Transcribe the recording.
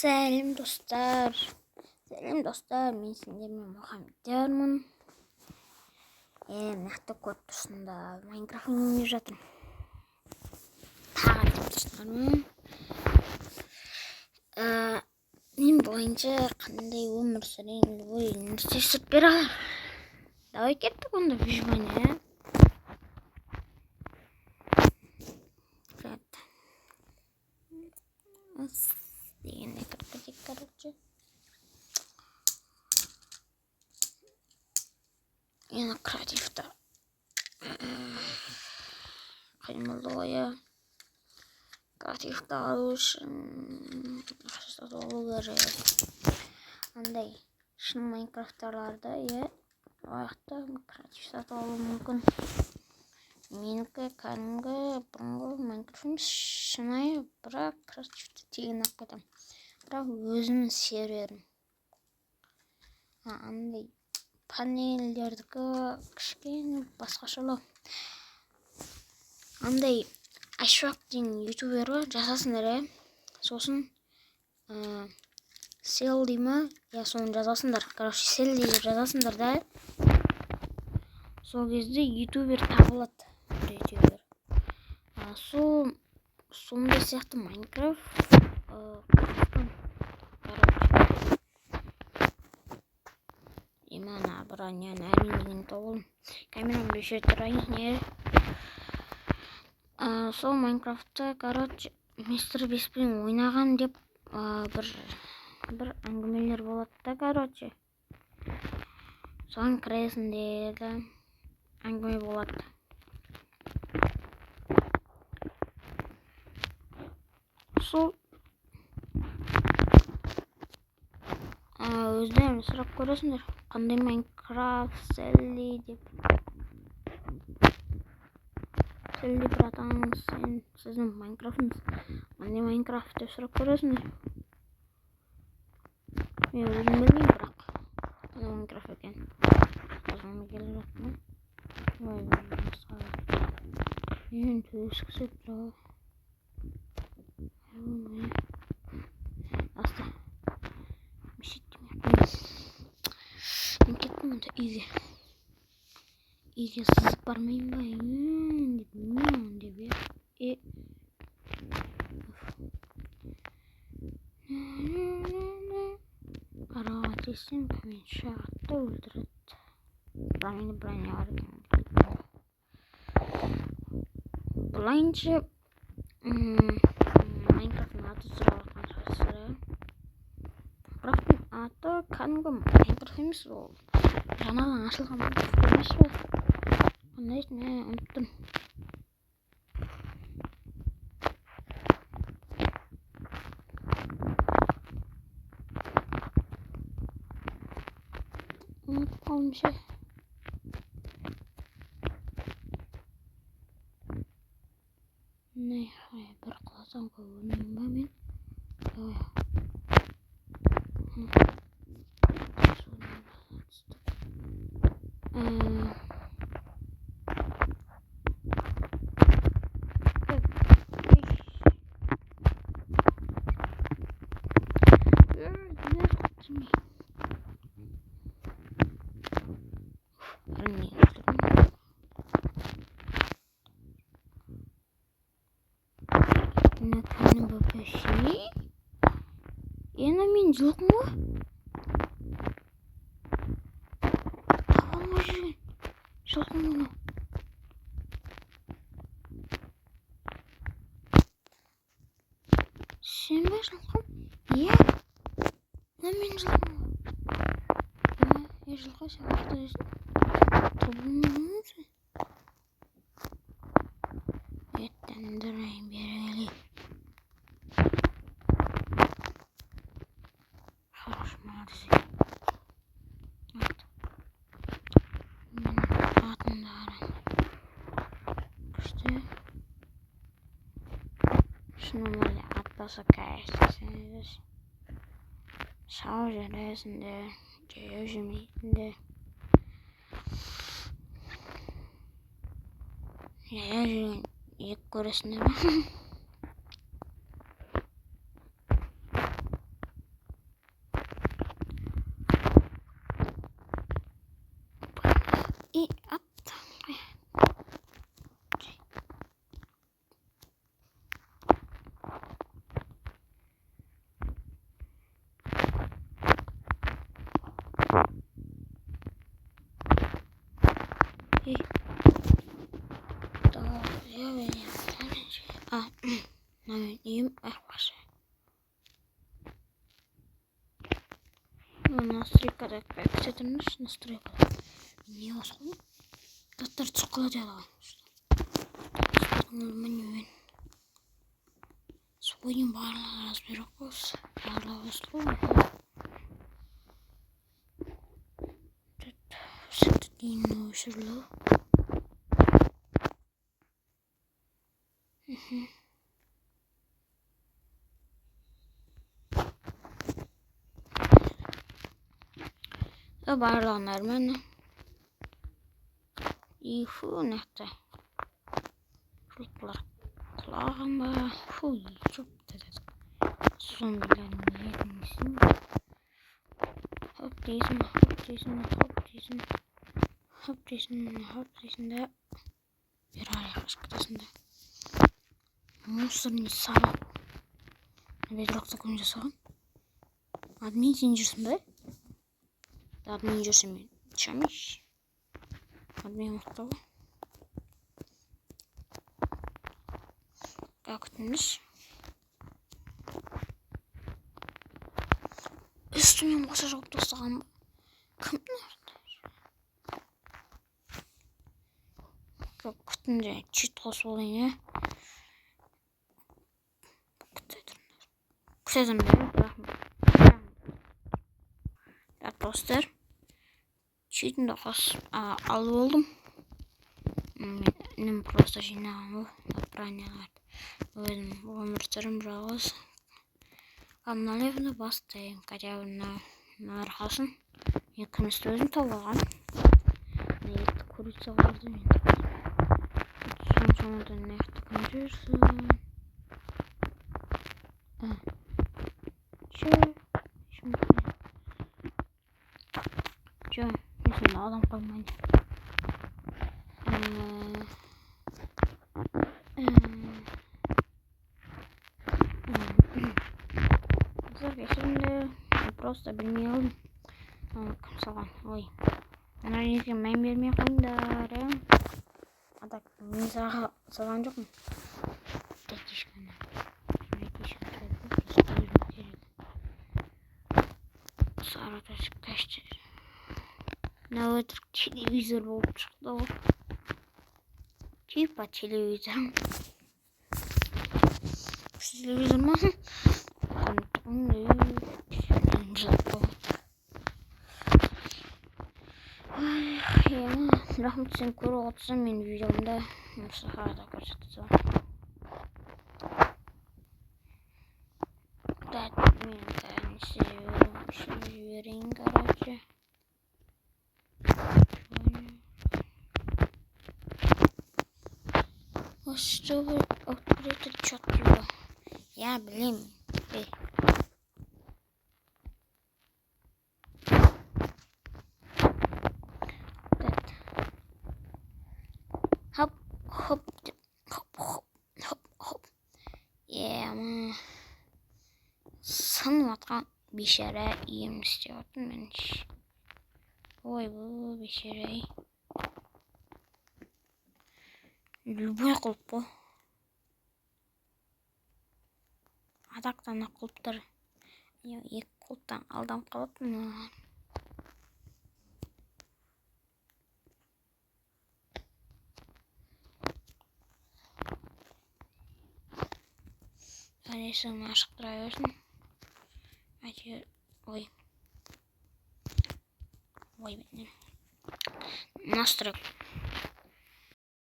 Сәлем достар. Мен сендермен Мұхаммедтермін. Нақты код тұсында Майнкрафт ойнап жатырмын. Тағы деп достарым. Мен бойынша қандай өмір сүрейін ойын істесіп бере алар. Давай кеттік онда выживание. Дегенде кіргізек, короче. Енді креативті қимылды ойы. Креативті алу үшін ақшасы болу керек. Андай шын майнкрафтарларда ояқта креатив сатып алу мүмкін. Менікі кәдімгі бұрынғы майнкрафтым шынайы, бірақ креативті тегін алып кетемін. Бірақ өзімнің серверім. Андай панелдердікі кішкене басқашалау. Андай Ашвак деген ютубер бар, жазасыңдар, сосын сел деймі, соны жазасыңдар. Короче, сел дейіп жазасыңдар да. Сол кезде ютубер табылады. Сондай сияқты Майнкрафт имана броня наринген тобыл камерам беше тұрайын. Сол Майнкрафтта, короче, мистер Беспен ойнаған деп бір әңгімелер болады да, короче. Соған кіресің деді әңгіме болады. Сол өздерін сұрап көресіңдер, қандай Майнкрафт Селли деп. Селли братан, сіздің Майнкрафтыңыз қандай Майнкрафт деп сұрап көресіңдер. Мен өзім білмеймін, бірақ қандай Майнкрафт екен. Өзім келіп жатырмын. Мен төскісі тұрау. Аста. Мен кеттім онда үйге. Үйге сызып бармайын ба? Араға тесем, мен шағатты өлдіреді. Мені броня бар екен. Бұлайынша Майнкрафтың аты сұрап жатқан шығарсыздар. Бірақ аты кәдімгі Майнкрафт емес, ол жаңадан ашылған Майнкрафт емес пе? Қандай еді, ұмыттым. Ұмытып қалдым ше. Бір қаласам көрінейін ба мен? Наканын бөпеші. Ена мен жылқым ба? Таба алмай жүрген. Жылқым мұны. Сен бе жылқым? Мен жылқым ба? Жылқы сен бақта жесін. Тобылмын мұны. Еттендірейін бері. Хорош, молодцы. Вот. Атындарым. Күшті. Шыным әлі атпаса кәйістесің. Сау жүресінде, жаяу жүрмейтінде. Жаяу жүрген ек көресіңдер ма? И ат. Им ахваш. Настройка да кстати, настройка. Не восход. Дотор цоглоод яваа. Меню. Своим баалаа разбирокос. Баалааслоо. Сэтдино шило. Баалаа нормально. Иху nähtä. Riklar. Klaama. Hui, chuptetä. Sunbilen mietisin. Hoptisen. Да. Пирали, раскатасында. Мусорный сал. Ведрок такой жасаған. Админ сен жүрсің бе? Админ жүрсің мен. Чамиш. Админ мықты ғой. Как күтіміз? Үстімен баса жауып тастаған ба? Кімдің орында? Как күтімде чит қосып олайын, Күтедім бе? Достар. Читімді қосып алып олдым. Мен просто жинаған отпраняларды. Өзім өмірсірім жалғыз. Налевно бастайым. Хотя бы на арқасын. Мен күмісті өзім табылған. Етті курица қарды мен. Соншамадан нәқті кім жүрсін. Чё? Мен сонда адам қоймайды. Şimdi просто bilmiyorum. Salam. Ой. Она не мән бермей қойыңдар. Адак мен саған жоқ му? Сарата шыққашты. Мына өтірік телевизор болып шықты ғой. Типа телевизор. Телевизор ма? Рахмет сен көріп отырсың мен видеомда сахарада көрсетіп мен жіберейін, короче. Чтобы открыть отчет его. Я, блин, Хоп. Санып атқан бейшара ем істеп отырмын мен. Ой, бұл бейшара. Любой қылып бұл. Адақтан қылыптыр. Екі қылыптан алдам қалыптым. Есігін ашықтыра берсін. Ой. Ой, настройка.